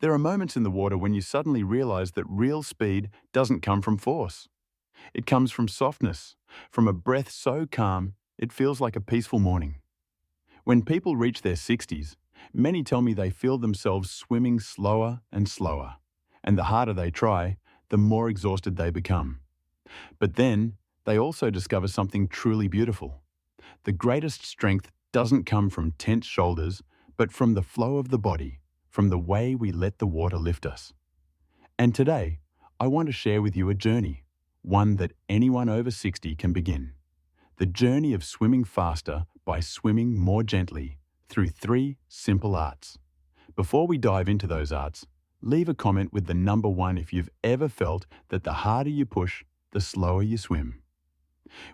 There are moments in the water when you suddenly realize that real speed doesn't come from force. It comes from softness, from a breath so calm it feels like a peaceful morning. When people reach their 60s, many tell me they feel themselves swimming slower and slower, and the harder they try, the more exhausted they become. But then, they also discover something truly beautiful. The greatest strength doesn't come from tense shoulders, but from the flow of the body, from the way we let the water lift us. And today, I want to share with you a journey, one that anyone over 60 can begin. The journey of swimming faster by swimming more gently through 3 simple arts. Before we dive into those arts, leave a comment with the number 1 if you've ever felt that the harder you push, the slower you swim.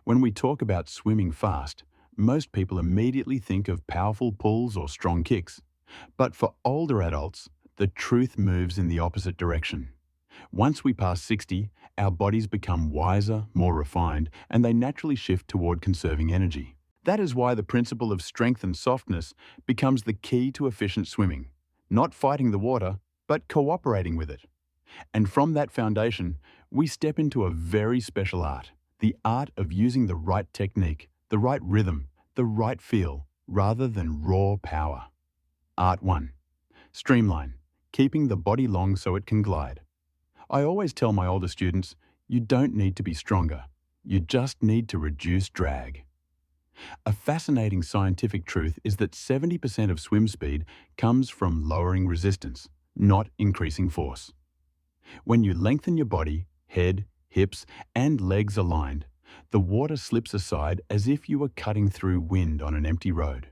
When we talk about swimming fast, most people immediately think of powerful pulls or strong kicks. But for older adults, the truth moves in the opposite direction. Once we pass 60, our bodies become wiser, more refined, and they naturally shift toward conserving energy. That is why the principle of strength and softness becomes the key to efficient swimming. Not fighting the water, but cooperating with it. And from that foundation, we step into a very special art, the art of using the right technique, the right rhythm, the right feel, rather than raw power. Art 1. Streamline, keeping the body long so it can glide. I always tell my older students, you don't need to be stronger, you just need to reduce drag. A fascinating scientific truth is that 70% of swim speed comes from lowering resistance, not increasing force. When you lengthen your body, head, hips, and legs aligned, the water slips aside as if you were cutting through wind on an empty road.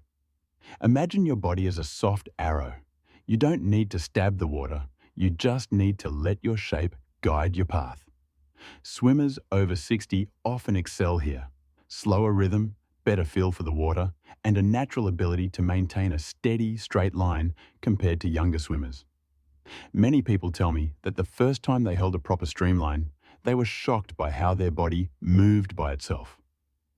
Imagine your body as a soft arrow. You don't need to stab the water, you just need to let your shape guide your path. Swimmers over 60 often excel here. Slower rhythm, better feel for the water, and a natural ability to maintain a steady, straight line compared to younger swimmers. Many people tell me that the first time they held a proper streamline, they were shocked by how their body moved by itself.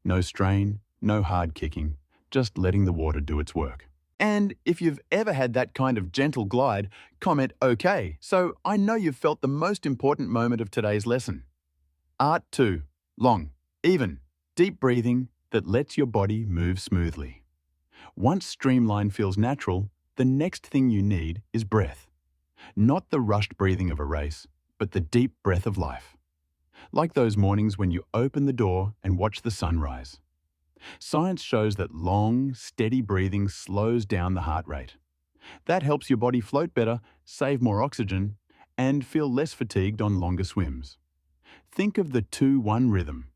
No strain, no hard kicking, just letting the water do its work. And if you've ever had that kind of gentle glide, comment OK, so I know you've felt the most important moment of today's lesson. Art 2. Long, even, deep breathing that lets your body move smoothly. Once streamline feels natural, the next thing you need is breath. Not the rushed breathing of a race, but the deep breath of life. Like those mornings when you open the door and watch the sunrise. Science shows that long, steady breathing slows down the heart rate. That helps your body float better, save more oxygen, and feel less fatigued on longer swims. Think of the 2-1 rhythm.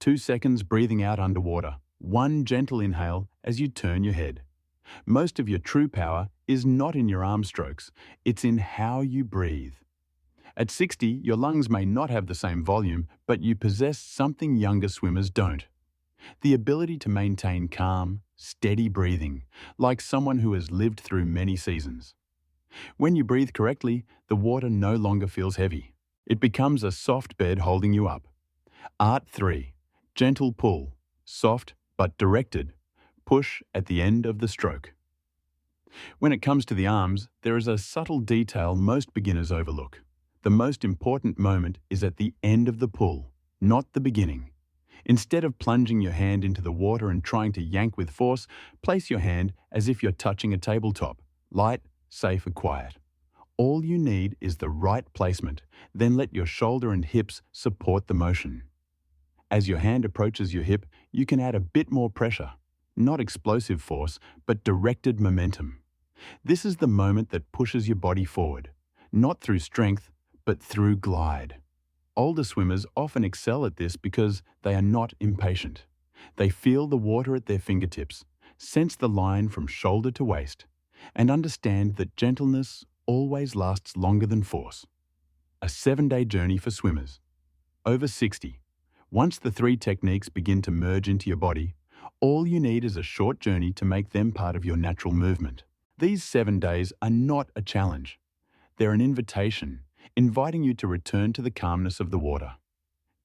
2 seconds breathing out underwater, 1 gentle inhale as you turn your head. Most of your true power is not in your arm strokes, it's in how you breathe. At 60, your lungs may not have the same volume, but you possess something younger swimmers don't. The ability to maintain calm, steady breathing, like someone who has lived through many seasons. When you breathe correctly, the water no longer feels heavy. It becomes a soft bed holding you up. Art 3. Gentle pull, soft but directed. Push at the end of the stroke. When it comes to the arms, there is a subtle detail most beginners overlook. The most important moment is at the end of the pull, not the beginning. Instead of plunging your hand into the water and trying to yank with force, place your hand as if you're touching a tabletop, light, safe and quiet. All you need is the right placement, then let your shoulder and hips support the motion. As your hand approaches your hip, you can add a bit more pressure, not explosive force, but directed momentum. This is the moment that pushes your body forward, not through strength, but through glide. Older swimmers often excel at this because they are not impatient. They feel the water at their fingertips, sense the line from shoulder to waist, and understand that gentleness always lasts longer than force. A 7-day journey for swimmers. Over 60. Once the 3 techniques begin to merge into your body, all you need is a short journey to make them part of your natural movement. These 7 days are not a challenge. They're an invitation, inviting you to return to the calmness of the water.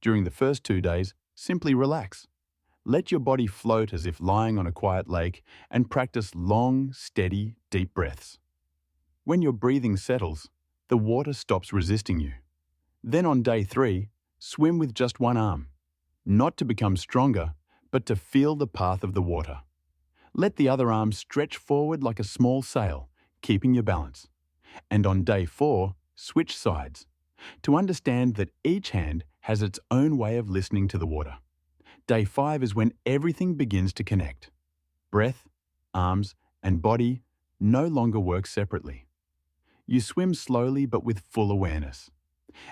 During the first 2 days, simply relax. Let your body float as if lying on a quiet lake and practice long, steady, deep breaths. When your breathing settles, the water stops resisting you. Then on day 3, swim with just one arm, not to become stronger, but to feel the path of the water. Let the other arm stretch forward like a small sail, keeping your balance. And on day 4, switch sides, to understand that each hand has its own way of listening to the water. Day 5 is when everything begins to connect. Breath, arms, and body no longer work separately. You swim slowly but with full awareness.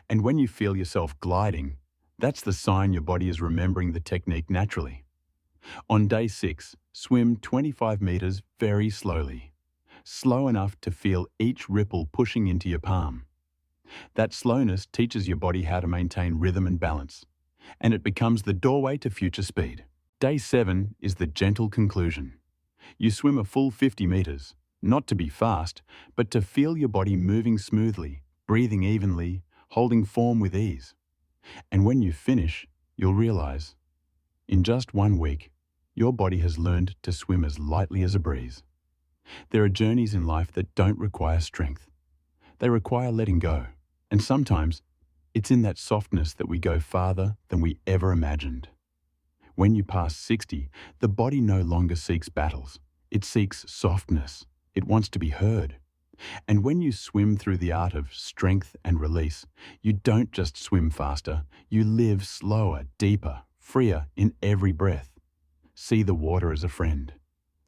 And when you feel yourself gliding, that's the sign your body is remembering the technique naturally. On day 6, swim 25 meters very slowly, slow enough to feel each ripple pushing into your palm. That slowness teaches your body how to maintain rhythm and balance, and it becomes the doorway to future speed. Day 7 is the gentle conclusion. You swim a full 50 meters, not to be fast, but to feel your body moving smoothly, breathing evenly, holding form with ease. And when you finish, you'll realize, in just 1 week, your body has learned to swim as lightly as a breeze. There are journeys in life that don't require strength. They require letting go. And sometimes, it's in that softness that we go farther than we ever imagined. When you pass 60, the body no longer seeks battles. It seeks softness. It wants to be heard. And when you swim through the art of strength and release, you don't just swim faster, you live slower, deeper, freer in every breath. See the water as a friend.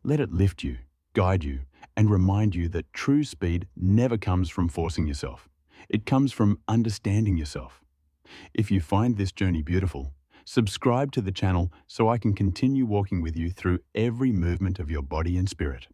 Let it lift you, guide you, and remind you that true speed never comes from forcing yourself. It comes from understanding yourself. If you find this journey beautiful, subscribe to the channel so I can continue walking with you through every movement of your body and spirit.